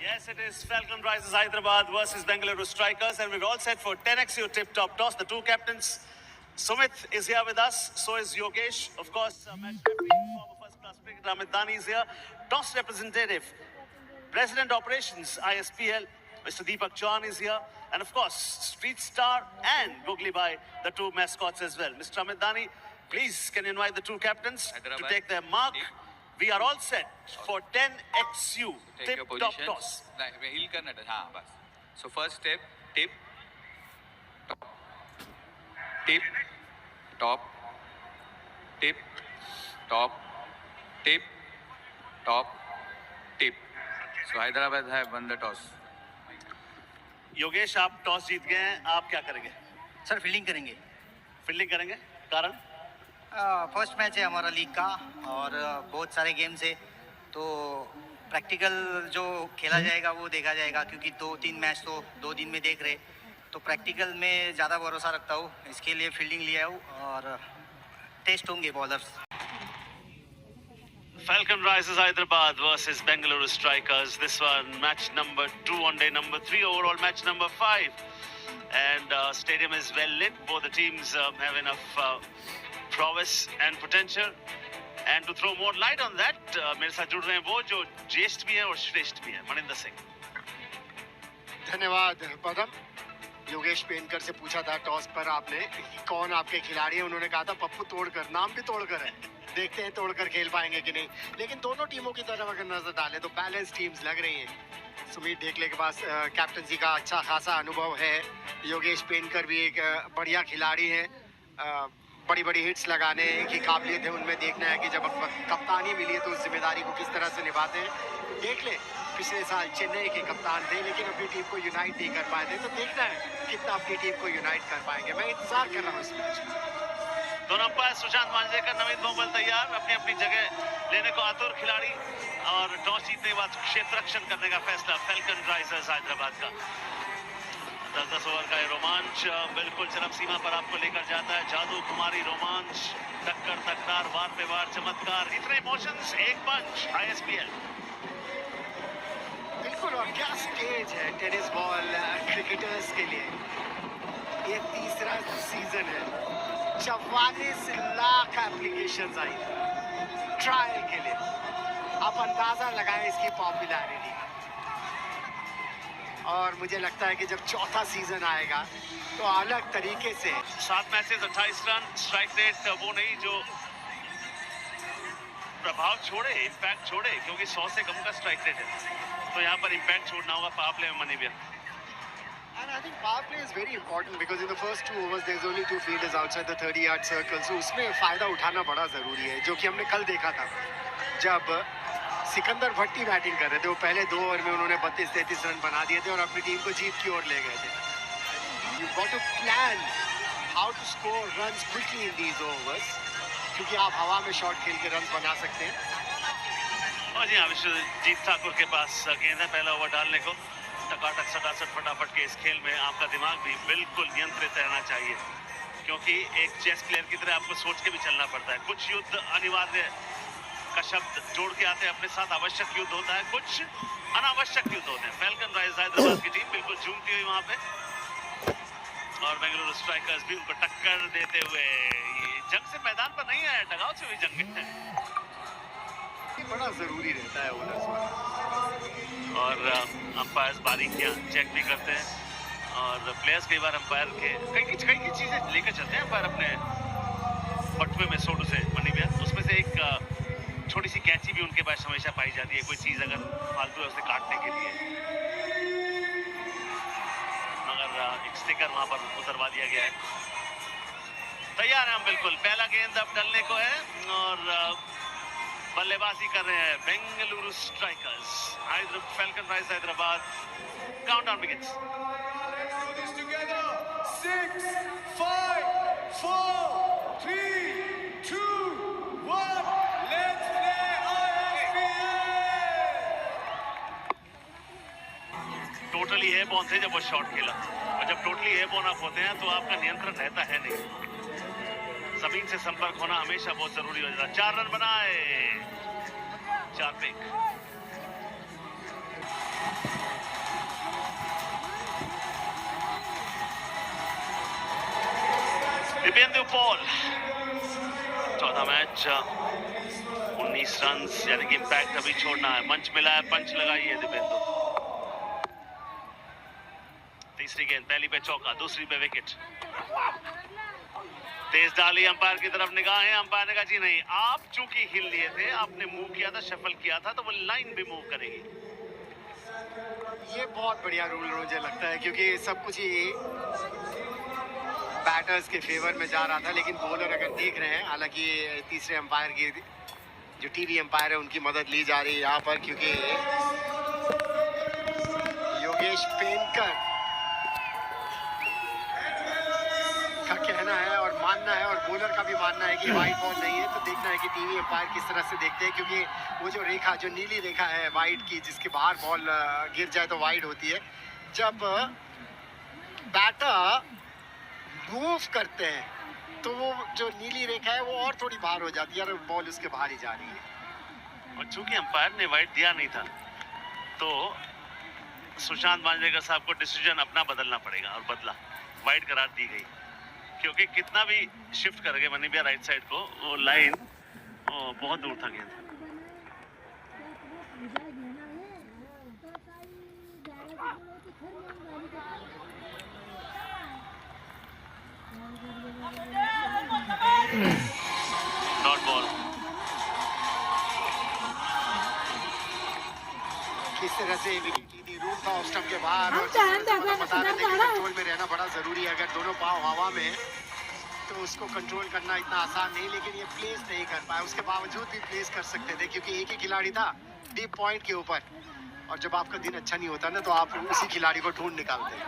Yes, it is Falcon Risers Hyderabad versus Bengaluru Strikers, and we're all set for 10XU tip-top toss. The two captains, Sumit is here with us, so is Yogesh. Of course, match referee, former first-class cricketer Amit Dani is here. Toss representative, President Operations, ISPL, Mr. Deepak Chauhan is here. And of course, Street Star and Googly Bhai, the two mascots as well. Mr. Amit Dani, please, can you invite the two captains to take their mark? We are all set for 10XU tip-top toss. Heel करना है, हाँ बस. So first step, tip, top, tip, top, tip, top, tip, top, tip. So Hyderabad have won the toss. Yogesh, आप toss जीत गए हैं, आप क्या करेंगे? सर फील्डिंग करेंगे. फील्डिंग करेंगे? कारण? फर्स्ट मैच है हमारा लीग का और बहुत सारे गेम्स है, तो प्रैक्टिकल जो खेला जाएगा वो देखा जाएगा, क्योंकि 2-3 मैच तो 2 दिन में देख रहे, तो प्रैक्टिकल में ज़्यादा भरोसा रखता हूँ, इसके लिए फील्डिंग लिया हूँ और टेस्ट होंगे bowlers. Falcon Risers Hyderabad versus Bengaluru Strikers. This one match number 2 on day number 3, overall match number 5. And stadium is well lit. Both the teams have enough prowess and potential. And to throw more light on that, मेरे साथ जुड़ रहे हैं वो जो ज्येष्ठ भी है और श्रेष्ठ भी है, मनिंदर सिंह. धन्यवाद पदम. योगेश पेनकर से पूछा था टॉस पर आपने कौन आपके खिलाड़ी है, उन्होंने कहा था पप्पू तोड़कर. नाम भी तोड़कर है, देखते हैं तोड़कर खेल पाएंगे कि नहीं. लेकिन दोनों टीमों की तरफ अगर नजर डालें तो बैलेंस टीम्स लग रही हैं. सुमित ढेकले के पास कैप्टनसी का अच्छा खासा अनुभव है. योगेश पेनकर भी एक बढ़िया खिलाड़ी है. बड़ी बड़ी हिट्स लगाने की काबिलियत है उनमें. देखना है कि जब कप्तानी मिली है तो उस जिम्मेदारी को किस तरह से निभाते हैं. ढेकले पिछले साल चेन्नई के कप्तान थे, लेकिन अपनी टीम को यूनाइट नहीं कर पाए थे, तो देखना है कितना अपनी टीम को यूनाइट कर पाएंगे. मैं इंतजार कर रहा हूँ इस मैच का. दोनों अंपायर सुशांत मांजरेकर, नवीन मोहम्मद तैयार, अपनी अपनी जगह लेने को आतुर खिलाड़ी. और टॉस जीतने के बाद क्षेत्र रक्षण करने का फैसला फैल्कन राइजर्स हैदराबाद का. 10-10 ओवर का ये रोमांच बिल्कुल चरम सीमा पर आपको लेकर जाता है. जादू कुमारी रोमांच, टक्कर तकरार, वार पे वार, चमत्कार, इतने इमोशंस, एक पंच. ISPL बिल्कुल. और क्या स्टेज है टेनिस बॉल क्रिकेटर्स के लिए. ये तीसरा सीजन है, 44 लाख एप्लीकेशंस आई ट्रायल के लिए. आप अंदाजा लगाएं इसकी पॉपुलैरिटी. और मुझे लगता है कि जब चौथा सीजन आएगा तो अलग तरीके से. 7 मैचेस 28 रन, स्ट्राइक रेट वो नहीं जो प्रभाव छोड़े, इम्पैक्ट छोड़े, क्योंकि 100 से कम का स्ट्राइक रेट है, तो यहाँ पर इम्पैक्ट छोड़ना होगा पावर प्ले में मनी भी. And I think power play is very important because in the first 2 overs there's only 2 fielders outside the 30-yard circle, so उसमें फायदा उठाना बड़ा जरूरी है, जो कि हमने कल देखा था जब सिकंदर भट्टी बैटिंग कर रहे थे. वो पहले 2 ओवर में उन्होंने 32-33 रन बना दिए थे और अपनी टीम को जीत की ओर ले गए थे. You got to plan how to score runs quickly in these overs, क्योंकि आप हवा में शॉट खेल के रन बना सकते हैं. और जी हाँ, विश्वजीत ठाकुर के पास गेंद है पहला ओवर डालने को. टकाटक सटासट फटाफट के इस खेल में आपका दिमाग भी बिल्कुल नियंत्रित रहना चाहिए, क्योंकि एक चेस प्लेयर की तरह आपको सोच के भी चलना पड़ता है. कुछ युद्ध अनिवार्य का शब्द जोड़ के आते हैं अपने साथ, आवश्यक युद्ध होता है, कुछ अनावश्यक युद्ध होते हैं. फैल्कन राइजर्स हैदराबाद की टीम बिल्कुल झूमती हुई वहां पे, और बेंगलुरु स्ट्राइकर्स भी उनको टक्कर देते हुए. ये जंग से मैदान पर नहीं आया, डगाव से भी जंग है. बड़ा जरूरी रहता है ओनर्स में. और अंपायर्स बारीकियां चेक भी करते हैं, और प्लेयर्स कई बार अंपायर के कई चीजें लेकर चलते हैं अंपायर अपने बटुए में, सोडू से मनी भी. उसमें से एक छोटी सी कैंची भी उनके पास हमेशा पाई जाती है, कोई चीज अगर फालतू है उसे काटने के लिए. मगर एक स्टिकर वहां पर उतरवा दिया गया है. तैयार है हम बिल्कुल. पहला गेंद अब डलने को है और बल्लेबाजी कर रहे हैं Bengaluru strikers. Falcon risers Hyderabad. Countdown begins. 6, 5, 4, 3, 2, 1. Let's play ISPL. Totally airborne थे जब वो शॉट खेला, और जब टोटली एयरबॉर्न आप होते हैं तो आपका नियंत्रण रहता है नहीं. जमीन से संपर्क होना हमेशा बहुत जरूरी हो जाता है. 4 रन बनाए, 4 पे. पॉल। चौथा मैच 19 रन यानी कि इंपैक्ट अभी छोड़ना है। मंच मिला है, पंच लगाइए दिव्येंदु। तीसरी गेंद, पहली पे चौका, दूसरी पे विकेट। तेज डाली, अंपायर की तरफ निगाहें। अंपायर ने कहा जी नहीं, आप चूंकि हिल लिए थे, आपने मूव किया था, शफल किया था, तो वो लाइन भी मूव करेगी। ये बहुत बढ़िया रूल मुझे लगता है, क्योंकि सब कुछ ही बैटर्स के फेवर में जा रहा था, लेकिन बॉलर अगर देख रहे हैं, हालांकि तीसरे अंपायर की जो टीवी अंपायर है उनकी मदद ली जा रही है यहाँ पर, क्योंकि योगेश पेनकर का कहना है और मानना है, और बॉलर का भी मानना है कि वाइड बॉल नहीं है। तो देखना है कि टीवी अंपायर किस तरह से देखते हैं, क्योंकि वो जो रेखा, जो नीली रेखा है वाइड की, जिसके बाहर बॉल गिर जाए तो वाइड होती है। जब बैटर मूव करते हैं तो वो जो नीली रेखा है वो और थोड़ी बाहर हो जाती है और बॉल उसके बाहर ही जा रही है। और चूंकि अंपायर ने वाइड दिया नहीं था, तो सुशांत मांजरेकर साहब को डिसीजन अपना बदलना पड़ेगा, और बदला, वाइड करार दी गई। क्योंकि कितना भी शिफ्ट करके मनीबिया राइट साइड को, वो लाइन बहुत दूर था गेंद। Not ball. किस तरह से रूम था उस स्टंप के बाहर, और बता रहे थे कि कंट्रोल में रहना बड़ा जरूरी है। अगर दोनों पाँव हवा में तो उसको कंट्रोल करना इतना आसान नहीं, लेकिन ये प्लेस नहीं कर पाया। उसके बावजूद भी प्लेस कर सकते थे, क्योंकि एक ही खिलाड़ी था डीप पॉइंट के ऊपर, और जब आपका दिन अच्छा नहीं होता ना, तो आप उसी खिलाड़ी को ढूंढ निकालते हैं।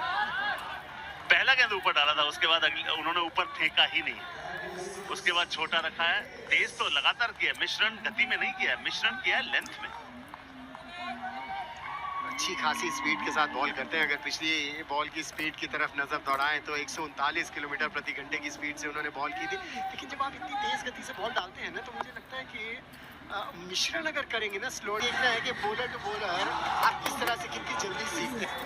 पहला गेंद ऊपर डाला था, उसके बाद उन्होंने ऊपर फेंका ही नहीं। उसके बाद छोटा रखा है। तेज तो लगातार किया, मिश्रण गति में नहीं किया, मिश्रण किया लेंथ में। अच्छी खासी स्पीड के साथ बॉल करते हैं। अगर पिछली बॉल की स्पीड की तरफ नजर दौड़ाएं तो 139 किलोमीटर प्रति घंटे की स्पीड से उन्होंने बॉल की थी। लेकिन जब आप इतनी तेज गति से बॉल डालते हैं ना, तो मुझे लगता है कि मिश्रण अगर करेंगे ना, स्लो, देखना है कि बॉलर टू बॉलर आप किस तरह से कितनी जल्दी सीखते हैं।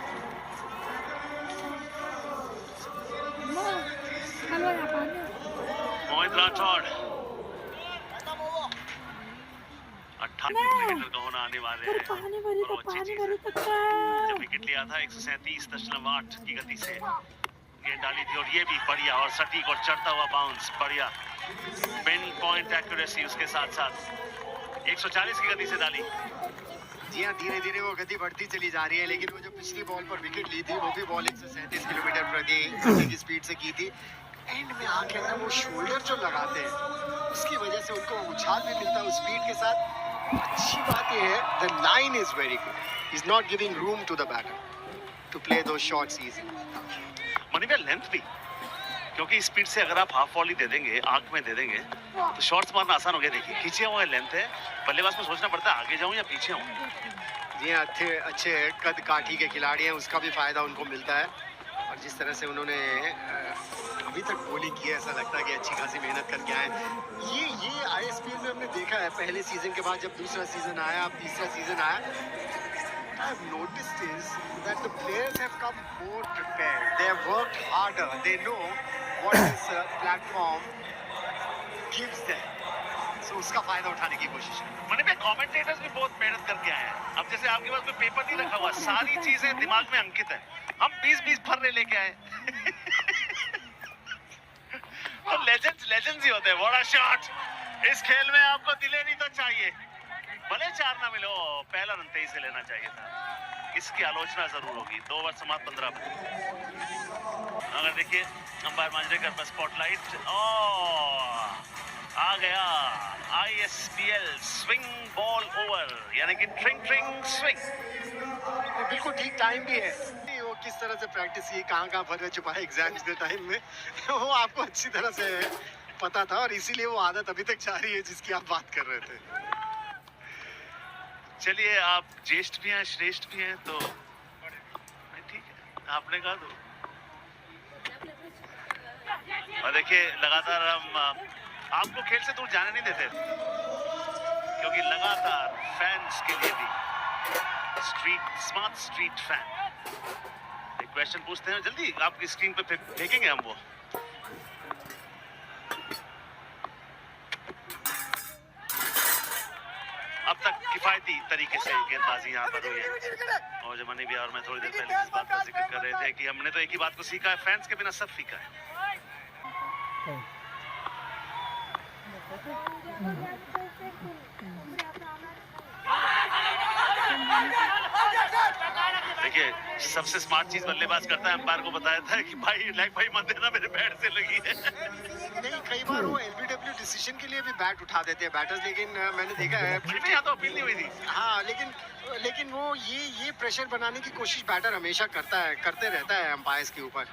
मोहित राठौड़ 98 किलोमीटर का होना आने वाले हैं, और वो अच्छी चीज है। जब विकेट लिया था 137.8 की गति से गेंद डाली थी, और ये भी बढ़िया और सटीक और चढ़ता हुआ बाउंस, बढ़िया पिन पॉइंट एक्यूरेसी उसके साथ साथ 140 की गति से डाली। जी हाँ, धीरे धीरे वो गति बढ़ती चली जा रही है, लेकिन वो जो पिछली बॉल पर विकेट ली थी, वो भी बॉल 137 किलोमीटर प्रति घंटे की स्पीड से की थी। एंड में आके ना वो शोल्डर जो लगाते हैं, उसकी वजह से उनको उछाल भी मिलता है उस स्पीड के साथ। अच्छी बात ये है, the line is very good, is not giving room to the batter to play दो शॉट्स इजी। मनीबिया लेंथ भी, क्योंकि स्पीड से अगर आप हाफ वॉली दे देंगे, आंख में दे देंगे, तो शॉट्स मारना आसान हो गया। देखिए खींचे हुआ लेंथ है, बल्लेबाज को सोचना पड़ता है आगे जाऊं या पीछे हूं। जी हाँ, अच्छे कद काठी के खिलाड़ी हैं, उसका भी फायदा उनको मिलता है। और जिस तरह से उन्होंने अभी तक बॉलिंग की है, ऐसा लगता है कि अच्छी खासी मेहनत करके आए। ये आईएसपीएल में हमने देखा है, पहले सीजन के बाद जब दूसरा सीजन आया, अब तीसरा सीजन आया, I've noticed is that the players have come more prepared. They have worked harder. They know what this platform gives them. So उसका फायदा उठाने की कोशिश है। मनीबिया कमेंटेटर्स भी बहुत मेहनत करके आए हैं। अब जैसे आपके पास कोई पेपर नहीं रखा हुआ, सारी चीजें दिमाग में अंकित है। हम 20-20 फर्रे लेके आए। तो लेजेंड्स ही होते हैं। What a shot! इस खेल में आपको दिले नहीं तो चाहिए, भले 4 ना मिलो, पहला रन 23 से लेना चाहिए था। इसकी आलोचना जरूर होगी। 2 ओवर समाप्त 15 पर। अगर देखिए अंपायर मांजरेकर पर स्पॉटलाइट, आ गया ISPL स्विंग बॉल ओवर, यानी कि ट्रिंग ट्रिंग स्विंग। बिल्कुल ठीक टाइम भी है। वो किस तरह से प्रैक्टिस की, कहाँ फर्रे छुपा है एग्जाम्स के टाइम में, वो आपको अच्छी तरह से पता था, और इसीलिए वो आदत अभी तक जारी है जिसकी आप बात कर रहे थे। चलिए, आप ज्येष्ठ भी हैं, श्रेष्ठ भी हैं, तो ठीक है, आपने कहा तो। और देखिए लगातार हम आपको खेल से दूर जाने नहीं देते, क्योंकि लगातार फैंस के लिए भी स्मार्ट स्ट्रीट फैन एक क्वेश्चन पूछते हैं, जल्दी आपकी स्क्रीन पे फेंकेंगे हम वो। किफायती तरीके से गेंदबाजी यहाँ पर हुई है। और जब मनी भी और मैं थोड़ी देर पहले इस बात का जिक्र कर रहे थे कि हमने तो एक ही बात को सीखा है, फैंस के बिना सब फीका है। देखिए सबसे स्मार्ट चीज बल्लेबाज करता है, अंपायर को बताया था कि भाई लेग भाई मत देना, मेरे बैट से लगी है। नहीं, कई बार वो एलबीडब्ल्यू डिसीजन के लिए भी बैट उठा देते हैं बैटर्स, लेकिन मैंने देखा है यहाँ तो अपील नहीं हुई थी। हाँ, लेकिन वो ये प्रेशर बनाने की कोशिश बैटर हमेशा करते रहता है अंपायर्स के ऊपर।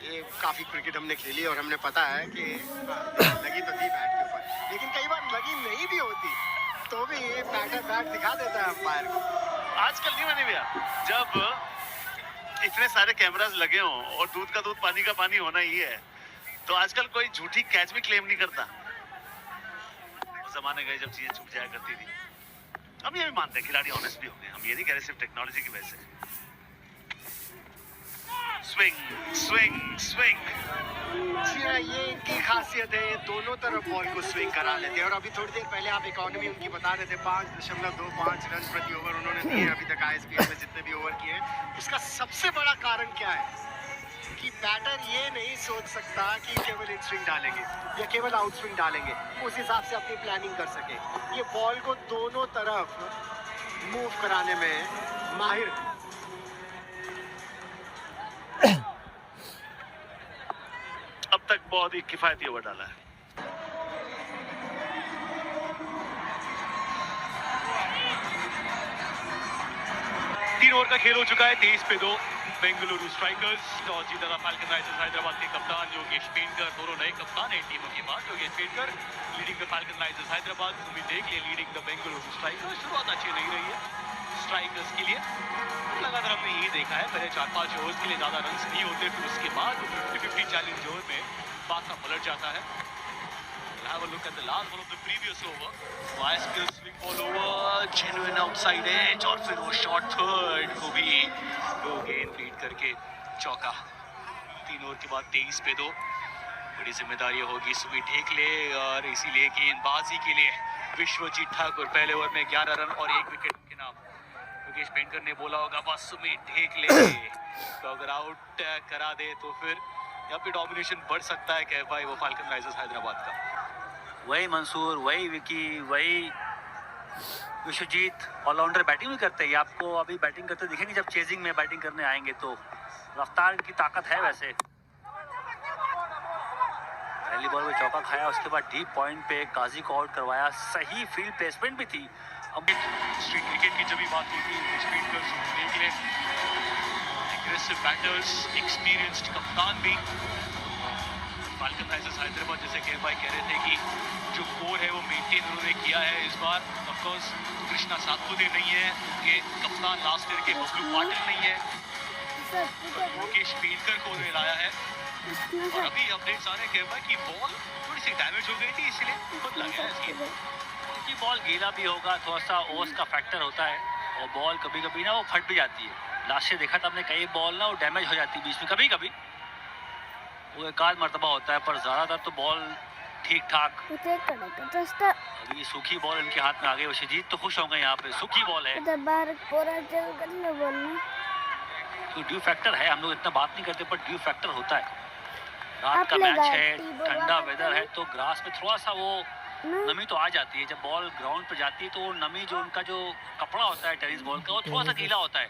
ये काफी क्रिकेट हमने खेली और हमने पता है कि लगी तो थी बैट के ऊपर, लेकिन कई बार लगी नहीं भी होती तो भी बैटर बैट दिखा देता है अंपायर को। आजकल नहीं मैंने भैया, जब इतने सारे कैमरास लगे हों और दूध का दूध पानी का पानी होना ही है, तो आजकल कोई झूठी कैच भी क्लेम नहीं करता। जमाने गए जब चीजें छूट जाया करती थी। हम ये भी मानते हैं खिलाड़ी ऑनेस्ट भी होंगे, हम ये नहीं कह रहे सिर्फ टेक्नोलॉजी की वजह से। स्विंग स्विंग स्विंग, जी हाँ, ये इनकी खासियत है, ये दोनों तरफ बॉल को स्विंग करा लेते हैं। और अभी थोड़ी देर पहले आप इकोनॉमी उनकी बता रहे थे, 5.25 रन प्रति ओवर उन्होंने दिए अभी तक आईएसपीएल में जितने भी ओवर किए हैं। इसका सबसे बड़ा कारण क्या है कि बैटर ये नहीं सोच सकता कि केवल इन स्विंग डालेंगे या केवल आउट स्विंग डालेंगे, उस हिसाब से अपनी प्लानिंग कर सके। ये बॉल को दोनों तरफ मूव कराने में माहिर। अब तक बहुत ही किफायती ओवर डाला है। तीन ओवर का खेल हो चुका है, 23 पे 2। बेंगलुरु स्ट्राइकर्स टॉस जीता था फैल्कन राइजर्स हैदराबाद के कप्तान योगेश पेंटर, दोनों नए कप्तान हैं टीमों के बाद। Yogesh painter leading the falcon risers Hyderabad, Sumit देखले लीडिंग द बेंगलुरु स्ट्राइकर्स। शुरुआत अच्छी नहीं रही है स्ट्राइकर्स के लिए, लगातार हमने यही देखा है, पहले 4-5 ओवर्स के लिए ज्यादा रन नहीं होते, फिर उसके बाद 50-50 चैलेंज ओवर में बात का पलट जाता है। Have a look at the last one of the previous over. ISPL swing ball over, genuine outside edge, और फिर वो शॉट थर्ड को भी दो गेंद बीट करके चौका। 3 ओवर के बाद 23 पे 2। बड़ी जिम्मेदारी होगी सुमित ढेकले, और इसीलिए गेंदबाजी के लिए विश्वजीत ठाकुर पहले ओवर में 11 रन और 1 विकेट के नाम। योगेश पेंटर ने बोला होगा बस सुमित ढेकले तो अगर आउट करा दे तो फिर यहाँ पे डोमिनेशन बढ़ सकता है कह भाई वो फैल्कन राइजर्स हैदराबाद का। वही मंसूर, वही विकी, वही विश्वजीत ऑलराउंडर बैटिंग भी करते हैं। आपको अभी बैटिंग करते दिखेंगे जब चेजिंग में बैटिंग करने आएंगे, तो रफ्तार की ताकत है। वैसे पहली बॉल में चौका खाया, उसके बाद डीप पॉइंट पे काजी को आउट करवाया, सही फील्ड प्लेसमेंट भी थी। अब स्ट्रीट क्रिकेट की जब भी बात होगी एग्रेसिव बैटर्स, एक्सपीरियंस्ड कप्तान भी। फैल्कन राइजर्स हैदराबाद जैसे के भाई कह रहे थे कि जो कोर है वो मेंटेन उन्होंने किया है इस बार। ऑफ कोर्स कृष्णा सातपुते नहीं है, उनके कप्तान लास्ट ईयर के बबलू पाटिल नहीं है, योगेश पेंटर को उन्हें लाया है। और अभी अपडेट्स आ रहे हैं भाई कि बॉल थोड़ी सी डैमेज हो गई थी, इसलिए बदला गया है। उनकी बॉल गीला भी होगा, थोड़ा सा ओस का फैक्टर होता है, और बॉल कभी कभी ना वो फट भी जाती है। लास्ट ईयर देखा था हमने कई बॉल ना वो डैमेज हो जाती है बीच में, कभी कभी वो एक आध मरतबा होता है, पर ज़्यादातर तो बॉल ठीक ठाक। अभी सूखी बॉल इनके हाथ में आ गई, विश्वजीत तो खुश होंगे यहाँ पे, सूखी बॉल है तो ड्यू फैक्टर है। हम लोग इतना बात नहीं करते पर ड्यू फैक्टर होता है। रात का मैच है, ठंडा वेदर है, तो ग्रास पे थोड़ा सा वो नमी तो आ जाती है। जब बॉल ग्राउंड पे जाती है तो वो नमी, जो उनका जो कपड़ा होता है टेनिस बॉल का, वो थोड़ा सा गीला होता है।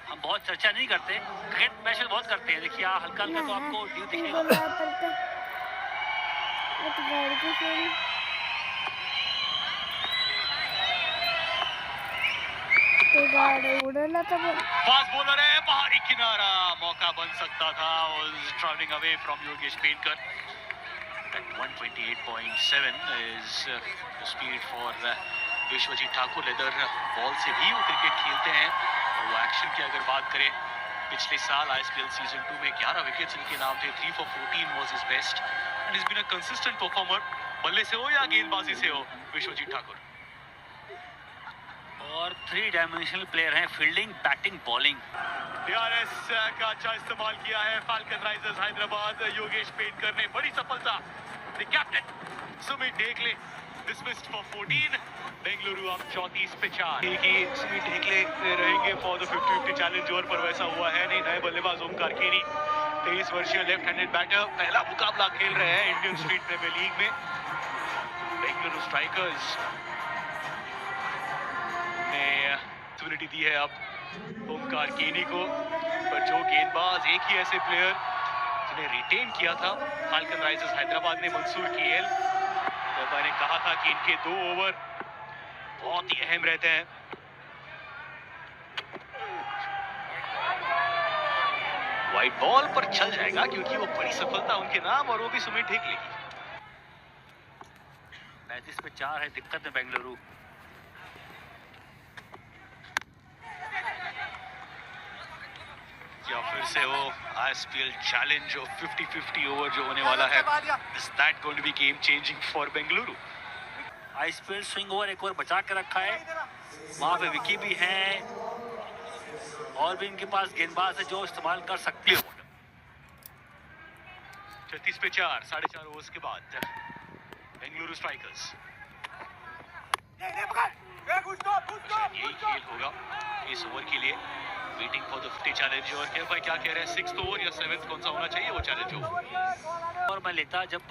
हम बहुत चर्चा नहीं करते, क्रिकेट मैच में बहुत करते हैं। देखिए हल्का हल्का तो आपको ड्यू दिखेगा। फास्ट बॉलर है, बाहरी किनारा, मौका बन सकता था। ट्रैवलिंग अवे फ्रॉम योगेश पेंटर। 128.7 is the speed for Vishwajit Thakur. Leather ball से भी वो क्रिकेट खेलते हैं। वो एक्शन की अगर बात करें, पिछले साल आईएसपीएल सीजन 2 में 11 विकेट्स इनके नाम थे। 3 for 14 was his best and he's been a consistent performer, बल्ले से हो या गेंदबाजी से हो विश्वजीत ठाकुर। और 3 डायमेंशनल प्लेयर हैं, फील्डिंग, बैटिंग, बॉलिंग। डीआरएस का अच्छा इस्तेमाल किया है falcon risers Hyderabad. Yogesh painter ने बड़ी सफलता, the captain Sumit Dhekle dismissed for 14. Bengaluru अब 34 पे 4 की सुमित हेगड़े रहेंगे फॉर द 50-50 चैलेंज ओवर, पर वैसा हुआ है नहीं। नए बल्लेबाज ओमकार केनी 23 वर्षीय लेफ्ट हैंडेड बैटर पहला मुकाबला खेल रहे हैं इंडियन स्ट्रीट प्रीमियर लीग में। बेंगलुरु स्ट्राइकर्स ने फैसिलिटी दी है अब ओमकार केनी को, पर जो गेंदबाज एक ही ऐसे प्लेयर जिन्हें रिटेन किया था फाल्कन राइजर्स हैदराबाद ने, मंसूर केएल। तो मैंने कहा था कि इनके 2 ओवर बहुत ही अहम रहते हैं। व्हाइट बॉल पर चल जाएगा क्योंकि वो बड़ी सफलता उनके नाम, और वो भी सुमित हेगड़े की। 35 पे 4 है दिक्कत है बेंगलुरु। या फिर से वो आईएसपीएल चैलेंज ऑफ 50-50 ओवर जो होने वाला है, is that going to be game changing for Bengaluru. IPL swing over एक ओवर बचा के रखा है, वहां पे विकी भी है और भी इनके पास गेंदबाज है जो इस्तेमाल कर सकते हो। 36 पे 4, 4.5 ओवर्स के बाद बेंगलुरु स्ट्राइकर्स। यही खेल होगा इस ओवर के लिए, waiting for the 50 challenge over. क्या भाई क्या कह रहे हैं, 6th ओवर या 7th कौन सा होना चाहिए वो चैलेंज ओवर? और मैं लेता जब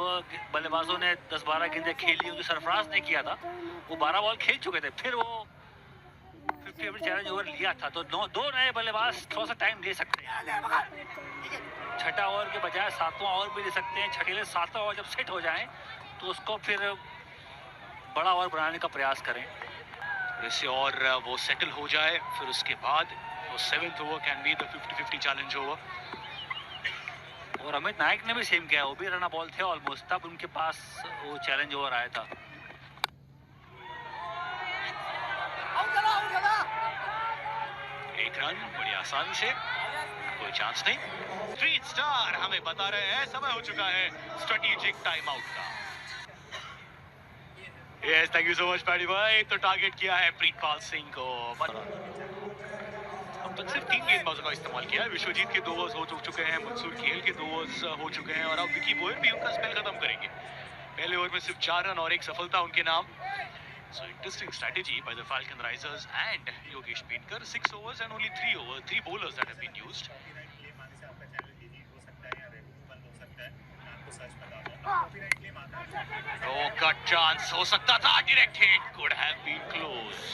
बल्लेबाजों ने 10-12 गेंदें खेली, उनकी सरफराज ने किया था, वो 12 बॉल खेल चुके थे, फिर वो 50 चैलेंज ओवर लिया था, तो 2 नए बल्लेबाज थोड़ा सा टाइम ले सकते हैं। 6ठा ओवर के बजाय 7वां ओवर भी ले सकते हैं। 6ठे 7वां ओवर जब सेट हो जाए तो उसको फिर बड़ा ओवर बनाने का प्रयास करें। वैसे और वो सेटल हो जाए, फिर उसके बाद वो 7th over can be the 50-50 challenge over. और अमित नायक ने भी सेम किया, वो भी रन बॉल थे ऑलमोस्ट, तब उनके पास वो चैलेंज ओवर आया था। एक रन बड़ी आसानी से, कोई चांस नहीं। स्ट्रीट स्टार हमें बता रहे हैं समय हो चुका है स्ट्रेटेजिक टाइम आउट का। Yes, thank you so much paddy भाई। तो टारगेट किया है प्रीतपाल सिंह को। अब तक सिर्फ 3 गेंदबाजों का इस्तेमाल किया है। विश्वजीत के 2 ओवर्स हो चुके हैं, मंसूर केएल के 2 ओवर्स हो चुके हैं, और अब विकी बोयर भी उनका स्पेल खत्म करेंगे। पहले ओवर में सिर्फ 4 रन और 1 सफलता उनके नाम। So interesting strategy by the Falcon Risers and Yogesh Painkar. 6 overs and only 3 bowlers that have been used. No cut chance हो सकता था, direct hit could have been close.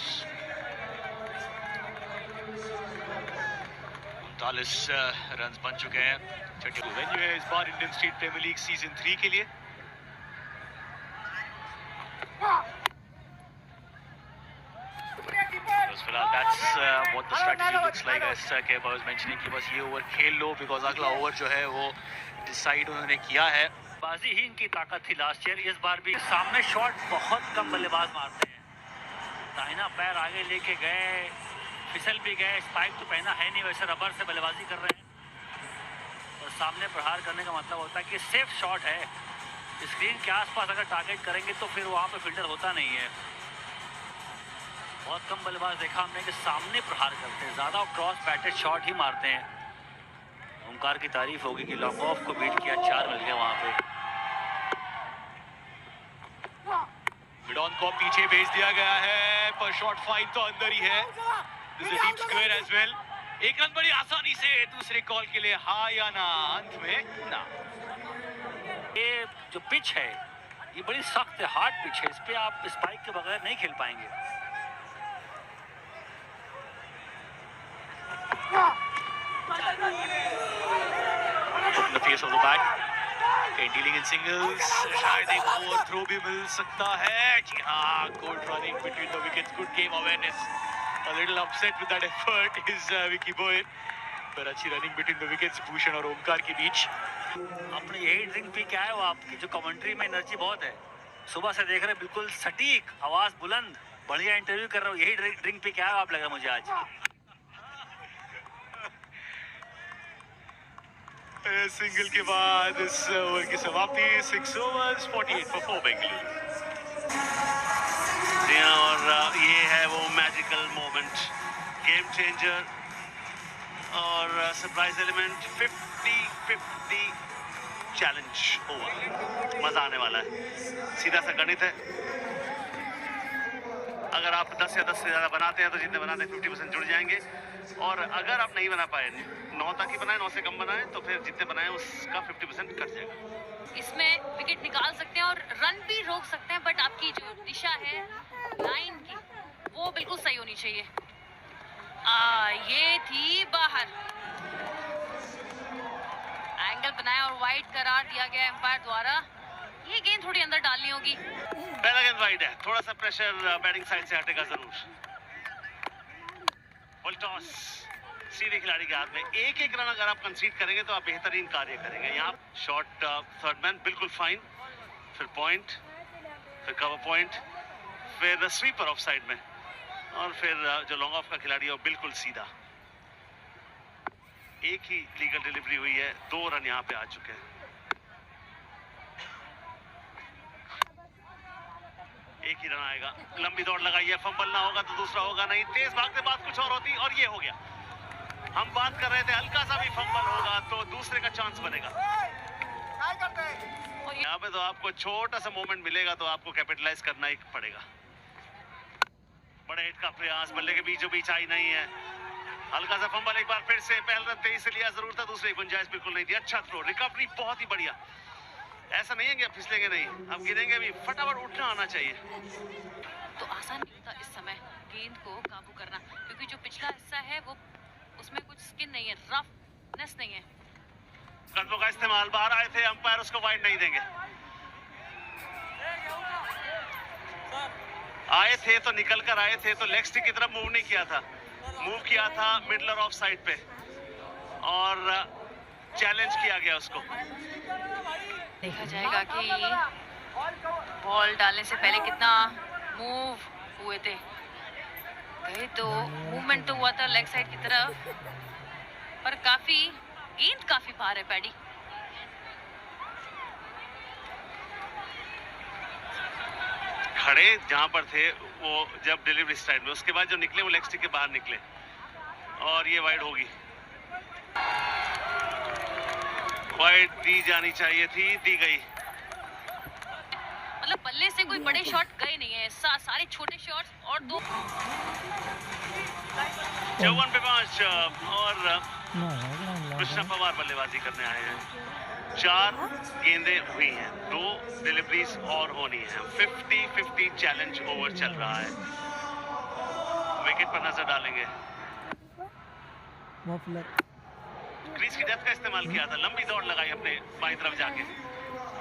39 runs बन चुके हैं। छठी वेन्यू है इस बार Indian street premier league season 3 के लिए। फिलहाल that's what the strategy looks like, as Keba was mentioning कि बस ये ओवर खेल लो, बिकॉज अगला ओवर जो है वो डिसाइड उन्होंने किया है। बाजी ही इनकी ताकत थी लास्ट ईयर, इस बार भी सामने शॉट बहुत कम बल्लेबाज मारते हैं। दाहिना पैर आगे लेके गए, फिसल भी गए, स्पाइक तो पहना है नहीं, वैसे रबर से बल्लेबाजी कर रहे हैं। और सामने प्रहार करने का मतलब होता है कि सेफ शॉट है, स्क्रीन के आसपास अगर टारगेट करेंगे तो फिर वहाँ पे फील्डर होता नहीं है। बहुत कम बल्लेबाज देखा हमने कि सामने प्रहार करते हैं, ज़्यादा क्रॉस बैटेड शॉट ही मारते हैं। ओमकार की तारीफ होगी कि लॉन्ग ऑफ को बीट किया, 4 मिल गए वहाँ पे। मिडॉन को पीछे भेज दिया गया है, पर शॉट फाइन तो अंदर ही है। This is deep square edge well. 1 run बड़ी आसानी से दूसरे कॉल के लिए, हाँ या ना? अंत में ना। ये जो पिच है ये बड़ी सख्त है, हार्ड पिच है, इस पे आप स्पाइक के बगैर नहीं खेल पाएंगे। The face of the bat. Okay, dealing in singles. शायद एक ओवर थ्रो भी मिल सकता है। जी हाँ, good running between the wickets, good game awareness. A little upset with that effort is Vicky Boyer. पर अच्छी running between the wickets Bhushan और ओमकार के बीच। अपने यही ड्रिंक पी के आए हो, आपकी जो कमेंट्री में एनर्जी बहुत है, सुबह से देख रहे हैं, बिल्कुल सटीक, आवाज बुलंद, बढ़िया इंटरव्यू कर रहे हो, यही ड्रिंक पी के आए हो आप, लग रहा है मुझे आज। सिंगल के बाद इस ओवर की समाप्ति। 6 overs 48 for 4 बेंगलुरु। और ये है वो मैजिकल मोमेंट, गेम चेंजर और सरप्राइज एलिमेंट। 50-50 चैलेंज ओवर, मजा आने वाला है। सीधा सा गणित है, अगर आप 10 या 10 से ज़्यादा बनाते हैं तो जितने बनाते हैं 50% जुड़ जाएंगे। और अगर आप नहीं बना पाए, 9 तक ही बनाए, 9 से कम बनाए, तो फिर जितने बनाए उसका 50% कट जाएगा। इसमें विकेट निकाल सकते हैं और रन भी रोक सकते हैं, बट आपकी जो दिशा है लाइन की वो बिल्कुल सही होनी चाहिए। ये थी बाहर, एंगल बनाया और वाइड करार दिया गया एम्पायर द्वारा। ये गेंद थोड़ी अंदर डालनी होगी। पहला गेंद वाइड है, थोड़ा सा प्रेशर बैटिंग साइड से हटेगा जरूर। फुल टॉस सीधे खिलाड़ी के हाथ में। एक रन अगर आप कंसीड करेंगे तो आप बेहतरीन कार्य करेंगे। यहाँ शॉट थर्ड मैन बिल्कुल फाइन, फिर पॉइंट, फिर कवर पॉइंट, फिर स्वीपर ऑफ साइड में, और फिर जो लॉन्ग ऑफ का खिलाड़ी है वो बिल्कुल सीधा। एक ही लीगल डिलीवरी हुई है, 2 रन यहाँ पे आ चुके हैं। एक ही रन आएगा। लंबी दौड़ लगाई है, फंबल ना होगा तो दूसरा होगा नहीं। तेज भागते बाद कुछ और होती और ये हो गया। हम बात कर रहे थे हल्का सा भी फंबल होगा तो दूसरे का चांस बनेगा। यहाँ पे तो आपको छोटा सा मोमेंट मिलेगा तो आपको कैपिटलाइज करना ही पड़ेगा। बड़े हिट का प्रयास, बल्ले के बीचों बीच आई नहीं है। हल्का सा फंबल, एक बार फिर से पहले रन तेजी से लिया जरूर था, दूसरे की गुंजाइश बिल्कुल नहीं थी। अच्छा थ्रो, रिकवरी बहुत ही बढ़िया। ऐसा नहीं है कि आप फिसलेंगे नहीं, आप गिरेंगे भी, फटाफट उठना आना चाहिए। तो आसान नहीं होता इस समय गेंद को काबू करना, क्योंकि जो पिछला हिस्सा है वो उसमें कुछ स्किन नहीं है, रफनेस नहीं है। कदमों का इस्तेमाल, बाहर आए थे अंपायर, उसको वाइड नहीं देंगे। आए थे तो निकल कर आए थे तो लेग स्टिक की तरफ मूव नहीं किया था, मूव किया था मिडलर ऑफ साइड पे और चैलेंज किया गया उसको। देखा जाएगा कि बॉल डालने से पहले कितना मूव हुए थे। गए तो मूवमेंट तो हुआ था लेग साइड की तरफ, पर गेंद काफी बाहर है पैडी। खड़े जहां पर थे वो जब डिलीवरी स्टाइल में, उसके बाद जो निकले वो लेग स्टिक के बाहर निकले और ये वाइड होगी। वाइड दी जानी चाहिए थी, दी गई। मतलब बल्ले से कोई बड़े शॉट गए नहीं है, सारे छोटे शॉट्स और 2। 54 पे 5 और कृष्णा पवार बल्लेबाजी करने आए हैं। 4 गेंदें हुई हैं, 2 डिलीवरीज और होनी है। 50-50 चैलेंज ओवर चल रहा है। विकेट पर नजर डालेंगे। क्रीज की डेप्थ का इस्तेमाल किया था, लंबी दौड़ लगाई अपने बाईं तरफ जाके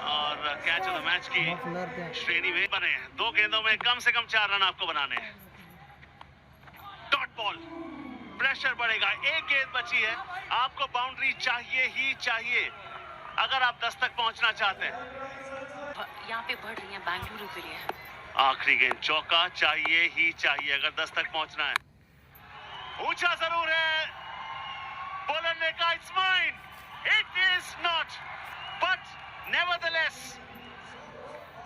और कैच ऑफ द मैच की श्रेणी में बने हैं। 2 गेंदों में कम से कम 4 रन आपको बनाने हैं। डॉट बॉल, प्रेशर बढ़ेगा। 1 गेंद बची है, आपको बाउंड्री चाहिए ही चाहिए अगर आप 10 तक पहुंचना चाहते हैं। यहाँ पे बढ़ रही है बेंगलुरु के लिए। आखिरी गेंद, चौका चाहिए ही चाहिए अगर 10 तक पहुंचना है। ऊंचा जरूर है, बॉलर ने कहा it's mine, it is not, but nevertheless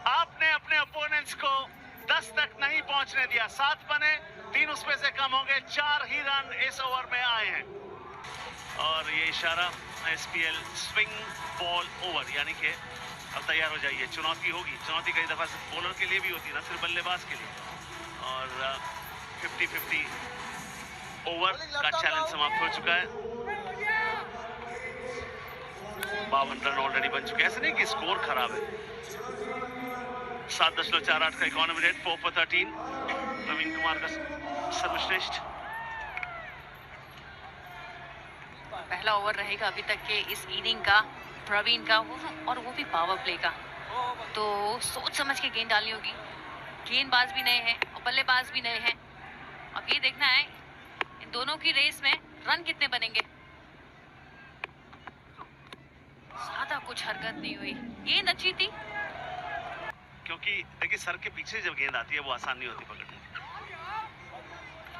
आपने अपने ओपोनेंट्स को 10 तक नहीं पहुंचने दिया। 7 बने, 3 उसमें से कम होंगे। 4 ही रन इस ओवर में आए हैं और ये इशारा SPL स्विंग बॉल ओवर, यानी कि अब तैयार हो जाइए। चुनौती होगी, चुनौती कई दफा सिर्फ बॉलर के लिए भी होती है, ना सिर्फ बल्लेबाज के लिए। और 50-50 ओवर का चैलेंज समाप्त हो चुका है। 52 रन ऑलरेडी बन चुके हैं। ऐसे नहीं कि स्कोर खराब है। 7.48 का economy rate, 4 for 13। Praveen Kumar का सर्वश्रेष्ठ। पहला ओवर रहेगा अभी तक के इस इनिंग का प्रवीण का, और वो भी पावर प्ले का। तो सोच समझ के गेंद डालनी होगी। गेंदबाज भी नए हैं और बल्लेबाज भी नए हैं। अब ये देखना है इन दोनों की रेस में रन कितने बनेंगे। ज्यादा कुछ हरकत नहीं हुई, गेंद अच्छी थी। क्योंकि देखिए सर के पीछे जब गेंद आती है वो आसान नहीं होती पकड़ने।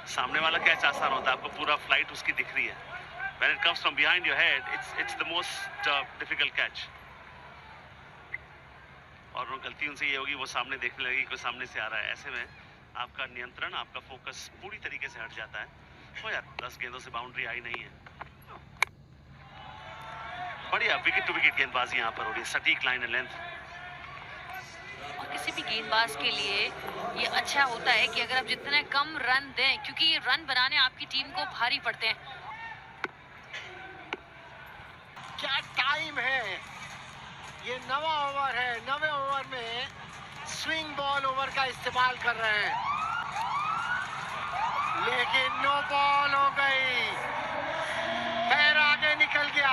सामने वाला कैच आसान होता है, आपको पूरा फ्लाइट उसकी दिख रही है। When it comes from behind your head, it's the most difficult catch. और वो गलती उनसे ये होगी, वो सामने देखने लगेगी कोई सामने से आ रहा है। ऐसे में आपका नियंत्रण, आपका फोकस पूरी तरीके से हट जाता है। तो यार 10 गेंदों से बाउंड्री आई नहीं है। बढ़िया विकेट टू विकेट गेंदबाजी यहाँ पर हो रही है, सटीक लाइन एंड लेंथ। और किसी भी गेंदबाज के लिए ये अच्छा होता है कि अगर आप जितने कम रन दें, क्योंकि ये रन बनाने आपकी टीम को भारी पड़ते हैं। क्या टाइम है, ये 9वां ओवर है। 9वें ओवर में स्विंग बॉल ओवर का इस्तेमाल कर रहे हैं, लेकिन नो बॉल हो गई, पैर आगे निकल गया।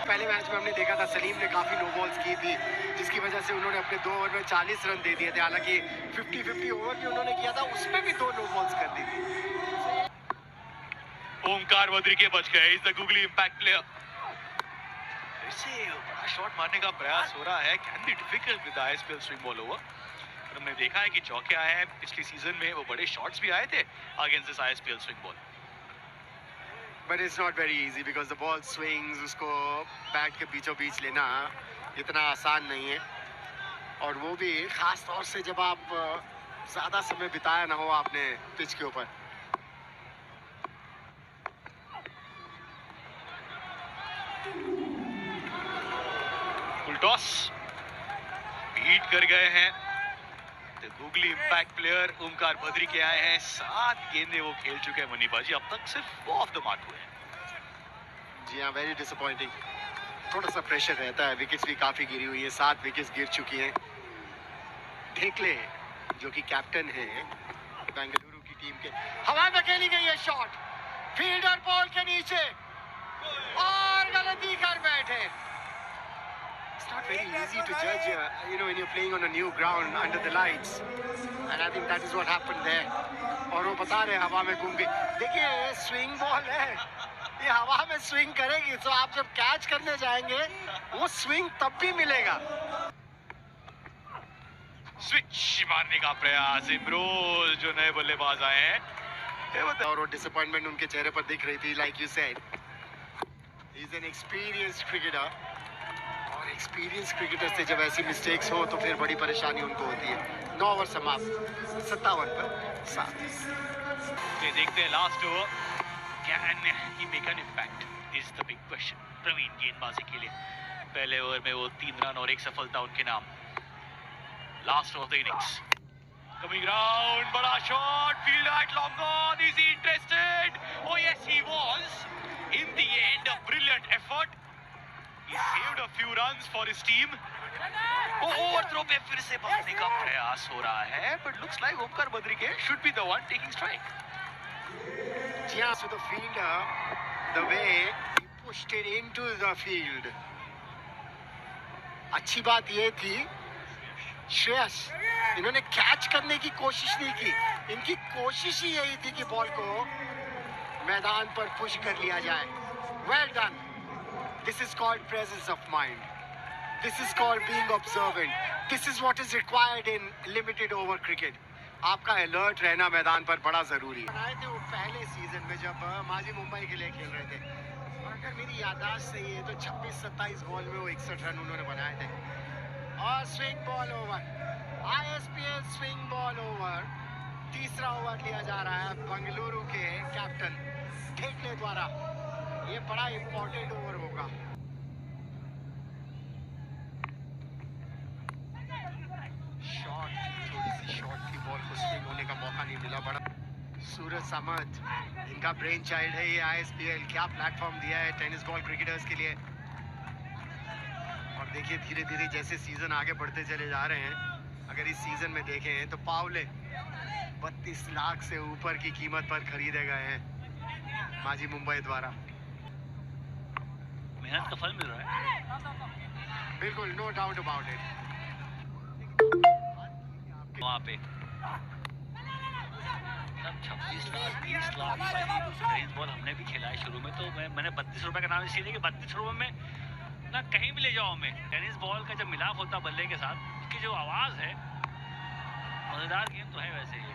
पहले मैच में हमने देखा था सलीम ने काफी नो बॉल्स की थी, जिसकी वजह से उन्होंने अपने 2 ओवर में 40 रन दे दिए थे। हालांकि 50-50 ओवर भी उन्होंने किया था, उसमें भी 2 नो बॉल्स कर दी थी। ओमकार बद्री के बच गए। Is the googly impact player. फिर से बड़ा शॉट मारने का प्रयास हो रहा है। Can be difficult with ISPL swing ball over. हमने देखा है कि चौके आए हैं पिछले सीजन में, वो बड़े शॉट्स भी आए थे against this ISPL swing ball. But it's not very easy because the ball swings, उसको बैट के बीचों बीच लेना इतना आसान नहीं है, और वो भी खास तौर से जब आप ज़्यादा समय बिताया ना हो आपने पिच के ऊपर। फुल टॉस बीट कर गए हैं तो googly impact player Omkar Badri के आए हैं। 7 गेंदें वो खेल चुके हैं मनीबाजी, अब तक सिर्फ 4 ऑफ द मार्क हुए हैं। जी हाँ, वेरी डिसअपॉइंटिंग। थोड़ा सा प्रेशर रहता है, विकेट्स भी काफ़ी गिरी हुई है, 7 विकेट्स गिर चुकी हैं। ढेकले जो कि कैप्टन है बेंगलुरु की टीम के, हवा में खेली गई है शॉट, फील्डर बॉल के नीचे और गलती कर बैठे। It's not very easy to judge, when you're playing on a new ground under the lights, and I think that is what happened there. और वो बता रहे हवा में घूम गई। देखिए ये स्विंग बॉल है, ये हवा में स्विंग करेगी, तो आप जब कैच करने जाएंगे वो स्विंग तब भी मिलेगा। स्विच मारने का प्रयास इमरोज जो नए बल्लेबाज आए हैं, और वो डिसअपॉइंटमेंट उनके चेहरे पर दिख रही थी। Like you said, he is an experienced cricketer, और एक्सपीरियंस क्रिकेटर से जब ऐसी मिस्टेक्स हो तो फिर बड़ी परेशानी उनको होती है। 9 ओवर समाप्त, 57 पर 7। ये देखते हैं last over, can he make an impact is the big question. Praveen गेंदबाजी के लिए पहले ओवर में वो 3 रन और 1 सफलता उनके नाम। Last over the innings coming round, बड़ा shot, field at long on, is he interested? Oh yes he was. In the end a brilliant effort, he saved a few runs for his team। Over throw पे फिर से भागने का प्रयास हो रहा है, but looks like Omkar Badri के should be the one taking strike। जी हाँ, so the fielder, the way he pushed it into the field, अच्छी बात ये थी श्रेयस, इन्होंने कैच करने की कोशिश नहीं की, इनकी कोशिश ही यही थी कि बॉल को मैदान पर पुश कर लिया जाए। Well done. This is called presence of mind. This is called being observant. This is what is required in limited over cricket. आपका अलर्ट रहना मैदान पर बड़ा जरूरी है। बनाए थे वो पहले सीजन में जब माजी मुंबई के लिए खेल रहे थे, और अगर मेरी याददाश्त सही है तो 26-27 बॉल में वो 61 रन उन्होंने बनाए थे। और swing ball over, ISPL swing ball over, तीसरा ओवर लिया जा रहा है बेंगलुरु के कैप्टन ढेकले द्वारा। ये बड़ा इंपॉर्टेंट ओवर होगा। शॉट, थोड़ी सी शॉट की बॉल को स्विंग होने का मौका नहीं मिला। बड़ा सूरज समद, इनका ब्रेन चाइल्ड है ये आईएसपीएल। क्या प्लेटफॉर्म दिया है टेनिस बॉल क्रिकेटर्स के लिए। और देखिए धीरे धीरे जैसे सीजन आगे बढ़ते चले जा रहे हैं, अगर इस सीजन में देखें तो पावले 32 लाख से ऊपर की कीमत पर खरीदे गए हैं माजी मुंबई द्वारा। मेहनत का फल मिल रहा है, बिल्कुल, नो डाउट अबाउट इट। वहाँ पे सब 26 लाख 30 लाख टेनिस बॉल हमने भी खेला है शुरू में, तो मैंने 32 रुपए का नाम इसलिए लिया कि 32 रुपए में ना कहीं भी ले जाओ हमें। टेनिस बॉल का जब मिलाप होता बल्ले के साथ, उसकी जो आवाज़ है, मजेदार गेम तो है वैसे ही।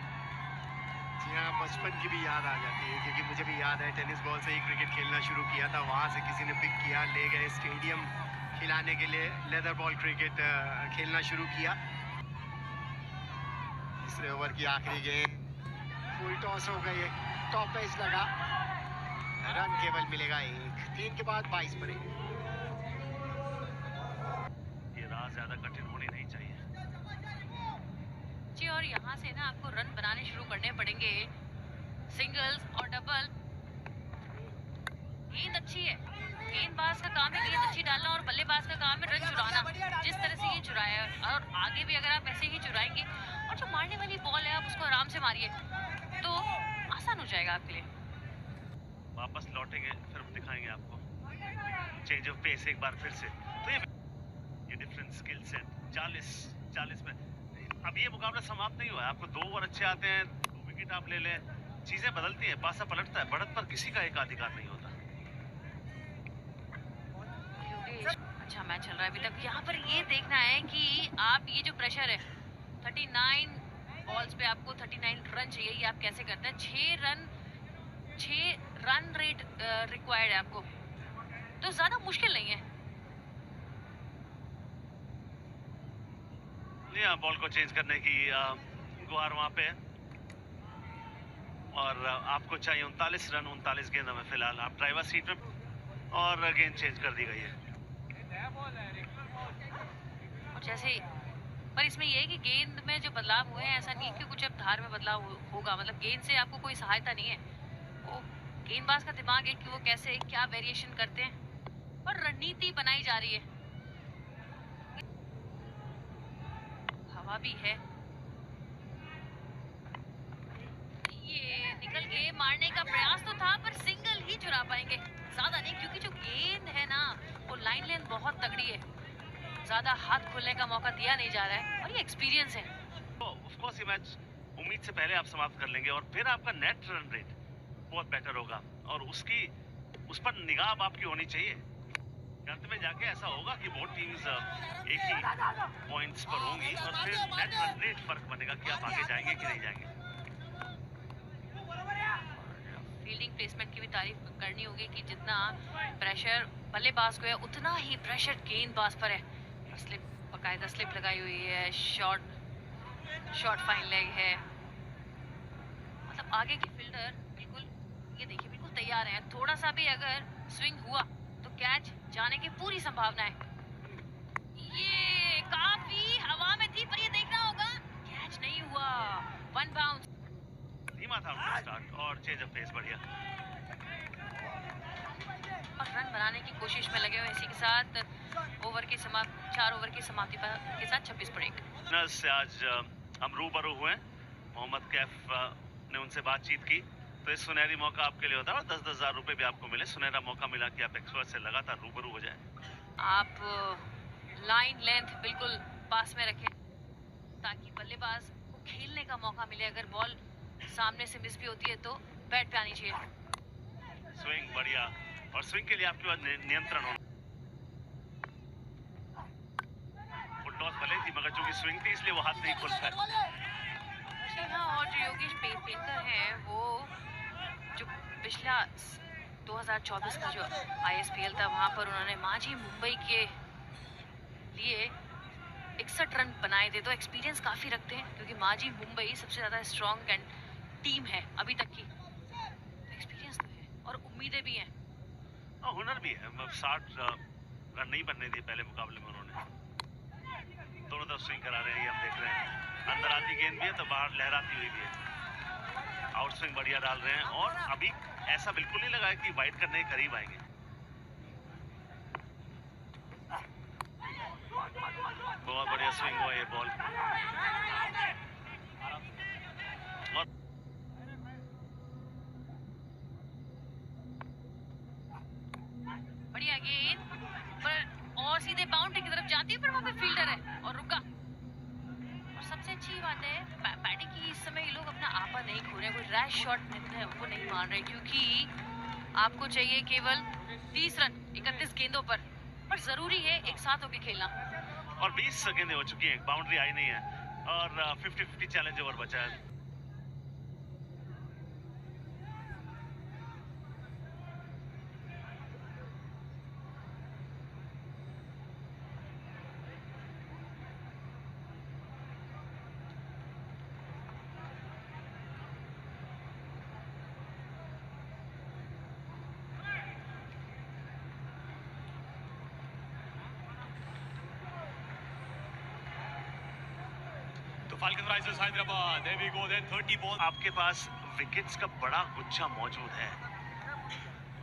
जी हाँ, बचपन की भी याद आ जाती है, क्योंकि मुझे भी याद है टेनिस बॉल से ही क्रिकेट खेलना शुरू किया था। वहाँ से किसी ने पिक किया, ले गए स्टेडियम खिलाने के लिए, लेदर बॉल क्रिकेट खेलना शुरू किया। तीसरे ओवर की आखिरी गेंद, फुल टॉस हो गई, टॉप एज लगा, रन केवल मिलेगा 1। 3 के बाद 22 पड़े। ये रात ज़्यादा कठिन होनी नहीं चाहिए। से ना आपको रन बनाने शुरू करने पड़ेंगे, सिंगल्स और डबल। गेंद अच्छी है, गेंदबाज का काम है गेंद अच्छी डालना और बल्लेबाज का काम है रन चुराना। जिस तरह से ये चुराया है और आगे भी अगर आप ऐसे ही चुराएंगे और जो मारने वाली बॉल है आप उसको आराम से मारिए तो आसान हो जाएगा आपके लिए। वापस लौटेंगे, फिर दिखाएंगे आपको चेंज ऑफ पेस एक बार फिर से। तो ये डिफरेंट स्किल सेट 40 में। अब ये मुकाबला समाप्त नहीं हुआ है, आपको 2 ओवर अच्छे आते हैं, 2 विकेट आप ले लें, चीजें बदलती हैं, पासा पलटता है, बढ़त पर किसी का एकाधिकार नहीं होता। योगेश अच्छा मैच चल रहा है अभी तक। यहाँ पर ये देखना है कि आप ये जो प्रेशर है 39 बॉल्स पे आपको 39 रन चाहिए, ये आप कैसे करते हैं। 6 रन रेट रिक्वायर्ड है आपको, तो ज्यादा मुश्किल नहीं है। यहाँ बॉल को चेंज करने की गुहार वहां पे है और आपको चाहिए 39 रन 39 गेंदों में। फिलहाल आप ड्राइवर सीट में और गेंद चेंज कर दी गई है। और जैसे पर इसमें ये है कि गेंद में जो बदलाव हुए हैं ऐसा नहीं है कि कुछ अब धार में बदलाव होगा, मतलब गेंद से आपको कोई सहायता नहीं है। वो गेंदबाज का दिमाग है कि वो कैसे क्या वेरिएशन करते हैं और रणनीति बनाई जा रही है। हवा भी है, ये निकल के मारने का प्रयास तो था पर सिंगल ही चुरा पाएंगे, ज्यादा नहीं, क्योंकि जो गेंद है ना वो लाइन लेंथ बहुत तगड़ी है, ज्यादा हाथ खोलने का मौका दिया नहीं जा रहा है और ये एक्सपीरियंस है। तो ऑफ कोर्स ये मैच उम्मीद से पहले आप समाप्त कर लेंगे और फिर आपका नेट रन रेट बहुत बेटर होगा और उस पर निगाह अब आपकी होनी चाहिए। अंत में जाके ऐसा होगा कि वो टीम्स एक ही पॉइंट्स पर होंगी और फिर नेट रन रेट फर्क बनेगा कि आप आगे जाएंगे कि नहीं जाएंगे। फील्डिंग प्लेसमेंट की भी तारीफ करनी होगी कि जितना प्रेशर बल्लेबाज को है उतना ही प्रेशर गेंदबाज पर है। स्लिप, बाकायदा स्लिप लगाई हुई है, शॉर्ट फाइन लेग है, मतलब आगे के फील्डर बिल्कुल ये देखिए बिल्कुल तैयार हैं। थोड़ा सा भी अगर स्विंग हुआ तो कैच जाने की पूरी संभावना है। ये काफी हवा में थी पर ये देखना होगा कैच नहीं हुआ, 1 बाउंस। धीमा था उनका स्टार्ट और चेंज ऑफ पेस बढ़िया और रन बनाने की कोशिश में लगे हुए। इसी के साथ 4 ओवर की समाप्ति के साथ 26 पर 1 से आज हम रूबरू हुए। मोहम्मद कैफ ने उनसे बातचीत की तो इस सुनहरी मौका आपके लिए होता है और 10-10 हजार रुपए भी आपको मिले। सुनहरा मौका मिला कि आप एक्सपर्ट से लगातार रूबरू हो जाए। आप लाइन लेंथ बिल्कुल पास में रखें ताकि बल्लेबाज को खेलने का मौका मिले। अगर बॉल सामने से मिस भी होती है तो बैट पे आनी चाहिए। स्विंग बढ़िया और स्विंग के लिए आपके पास नियंत्रण होना। फुल टॉस भले थी मगर चूंकि स्विंग थी इसलिए वो हाथ नहीं खुल पाया। और जो योगेश पेंकर हैं वो जो पिछला 2024 का जो ISPL था वहां पर उन्होंने माझी मुंबई के लिए 61 रन बनाए थे, तो एक्सपीरियंस काफ़ी रखते हैं क्योंकि माझी मुंबई सबसे ज़्यादा स्ट्रॉन्ग टीम है अभी तक की। एक्सपीरियंस तो है और उम्मीदें भी हैं और हुनर भी है। 60 रन नहीं बनने दिए पहले मुकाबले में उन्होंने। दोनों तरफ स्विंग करा रहे हैं, ये हम देख रहे हैं। अंदर आती गेंद भी है तो बाहर लहराती हुई भी है। आउट स्विंग बढ़िया डाल रहे हैं और अभी ऐसा बिल्कुल नहीं लगा है कि वाइड करने के करीब आएंगे। बहुत बढ़िया स्विंग हुआ ये बॉल और बढ़िया गेंद पर और सीधे बाउंड्री की तरफ जाती है पर वहाँ पे फील्डर है और रुका। और सबसे अच्छी बात है बैटिंग की इस समय ये लोग अपना आपा नहीं खो रहे, कोई रैश शॉट वो नहीं मार रहे क्योंकि आपको चाहिए केवल 30 रन 31 गेंदों पर जरूरी है एक साथ होकर खेलना। और 20 गेंदें हो चुकी हैं, बाउंड्री आई नहीं है और 50-50 चैलेंज ओवर बचा है। The Falcon Risers Hyderabad. There we go. Then 30 balls. आपके पास विकेट्स का बड़ा गुच्छा मौजूद है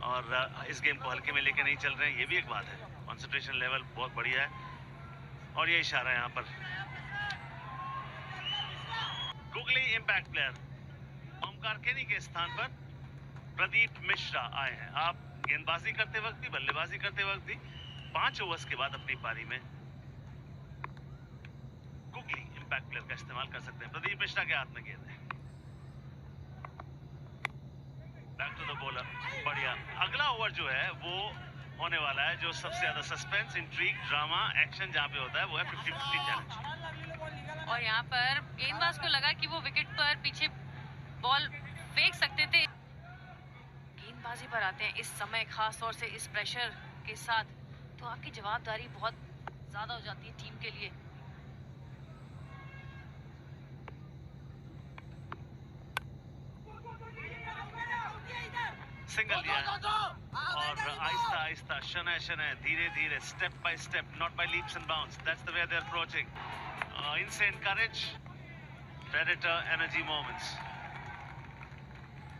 और इस गेम को हल्के में लेके नहीं चल रहे हैं, ये भी एक बात है। कंसंट्रेशन लेवल बहुत बढ़िया है और ये इशारा यहाँ पर गुगली इम्पैक्ट प्लेयर ओमकार केनी के स्थान पर प्रदीप मिश्रा आए हैं। आप गेंदबाजी करते वक्त भी, बल्लेबाजी करते वक्त भी 5 ओवर्स के बाद अपनी पारी में गुगली इम्पैक्ट प्लेयर का इस्तेमाल कर सकते हैं। प्रदीप मिश्रा के हाथ में गेंद है, बैक टू द बॉलर, बढ़िया। अगला ओवर जो है वो होने वाला है, जो सबसे ज्यादा सस्पेंस, इंट्रीग, ड्रामा, एक्शन जहाँ पे होता है वो है 50-50 चैलेंज। और यहाँ पर गेंदबाज को लगा कि वो विकेट पर पीछे बॉल फेंक सकते थे। गेंदबाजी पर आते हैं इस समय, खास तौर से इस प्रेशर के साथ, तो आपकी जवाबदारी बहुत ज्यादा हो जाती है टीम के लिए। सिंगल लिया और आहिस्ता आहिस्ता, शनय शनय, धीरे धीरे, step by step, not by leaps and bounds, that's the way they are approaching. Insane courage, predator energy moments.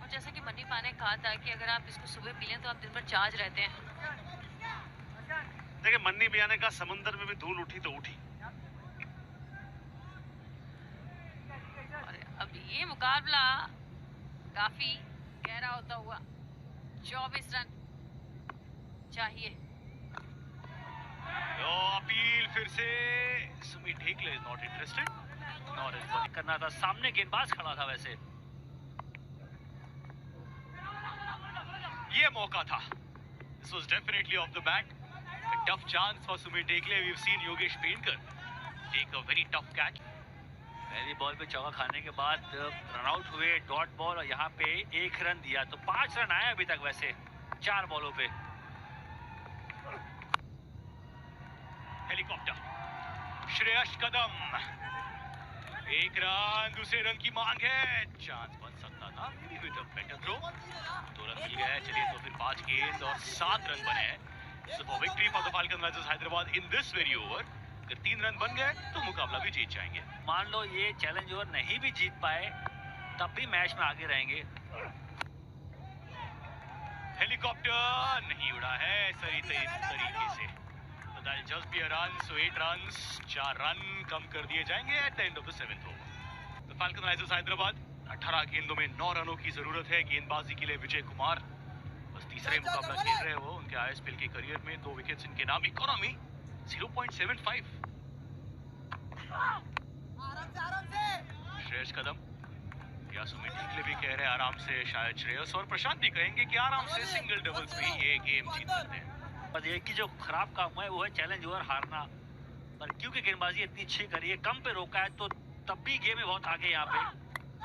और जैसा कि मनी पा ने कहा था कि अगर आप इसको सुबह पी लें तो आप दिन भर चार्ज रहते हैं। देखिए, मन्नी बयाने का समुंदर में भी धूल उठी तो उठी। और अब ये मुकाबला काफी गहरा होता हुआ, 24 रन चाहिए। अपील फिर से। Sumit Dhekle is not interested. करना था, सामने गेंदबाज खड़ा था वैसे। ये मौका था। This was definitely off the bat. A tough chance for Sumit Dekle. We've seen Yogesh Penkar take a very tough catch. पहली बॉल पे चौका खाने के बाद रन आउट हुए, डॉट बॉल, और यहाँ पे 1 रन दिया, तो 5 रन आए अभी तक वैसे 4 बॉलों पे। हेलीकॉप्टर, श्रेयस कदम, 1 रन, दूसरे रन की मांग है। चांस बन सकता था, maybe with a better throw। 2 run मिल गए। चलिए, तो फिर 5 गेंद और 7 रन बने हैं। So for victory for the Falcon Risers Hyderabad in this very over। अगर 3 रन बन गए तो मुकाबला भी जीत जाएंगे। मान लो ये चैलेंज ओवर नहीं भी जीत पाए तब भी मैच में आगे रहेंगे। हेलीकॉप्टर नहीं उड़ा है सही तरीके से। That'll just be a run, so 8 runs, 4 run कम कर दिए जाएंगे at the end of the 7th over। The Falcon Risers Hyderabad 18 गेंदों में 9 रनों की जरूरत है। गेंदबाजी के लिए विजय कुमार बस तीसरे मुकाबला खेल रहे हैं वो। उनके आईएसपीएल के करियर में 2 विकेट्स इनके नाम। इकोनॉमी 0.75। श्रेयस कदम या सुमित ढेकले भी कह रहे हैं आराम से, शायद श्रेयस और प्रशांत भी कहेंगे कि आराम से सिंगल डबल्स में ये गेम जीत सकते हैं। बस एक की जो खराब काम हुआ है वो है चैलेंज ओवर हारना, पर क्योंकि गेंदबाजी इतनी अच्छी करी है, कम पे रोका है, तो तब भी गेम में बहुत आगे। यहाँ पे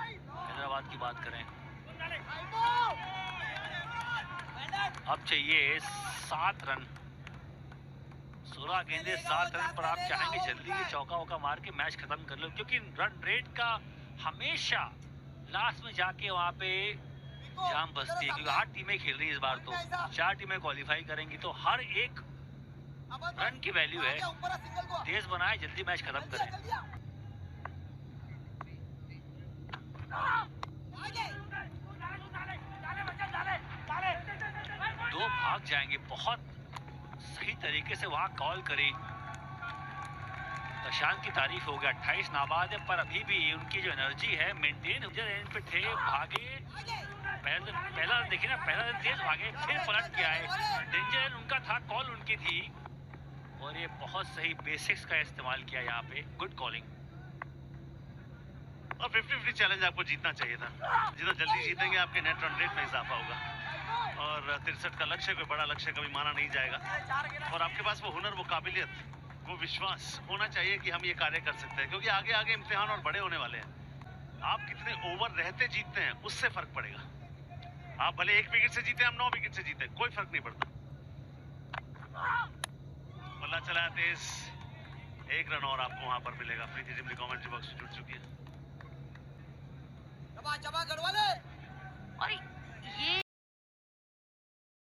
हैदराबाद की बात करें, अब चाहिए 7 रन, 16 गेंदे 7 रन पर। आप चाहेंगे जल्दी ये चौका वौका मार के मैच खत्म कर लो, क्योंकि रन रेट का हमेशा लास्ट में जाके वहाँ पे जाम बसती है, क्योंकि 8 टीमें खेल रही है इस बार, तो 4 टीमें क्वालिफाई करेंगी, तो हर एक रन की वैल्यू है। तेज बनाए, जल्दी मैच खत्म करें। दो भाग जाएंगे, बहुत सही तरीके से वहां कॉल करी। प्रशांत की तारीफ हो गया, 28 नाबाद है, पर अभी भी उनकी जो एनर्जी है मेंटेन रेंज पे थे, भागे। पहला देखिए ना, पहला तेज भागे, फिर पलट के आए। डेंजर उनका था, कॉल उनकी थी, और ये बहुत सही बेसिक्स का इस्तेमाल किया यहाँ पे। Good calling. और 50-50 चैलेंज आपको जीतना चाहिए था। जितना जल्दी जीतेंगे आपके नेट रन रेट में इजाफा होगा, और 63 का लक्ष्य कोई बड़ा लक्ष्य कभी माना नहीं जाएगा। और आपके पास वो हुनर, वो काबिलियत, वो विश्वास होना चाहिए कि हम ये कार्य कर सकते हैं, क्योंकि आगे आगे इम्तिहान और बड़े होने वाले हैं। आप कितने ओवर रहते जीतते हैं उससे फर्क पड़ेगा। आप भले 1 विकेट से जीते, हम 9 विकेट से जीते, कोई फर्क नहीं पड़ता। बल्ला चलाया तेज, 1 रन और आपको वहां पर मिलेगा। प्रीति जिमली कमेंट्री बॉक्स में जुड़ चुकी है। और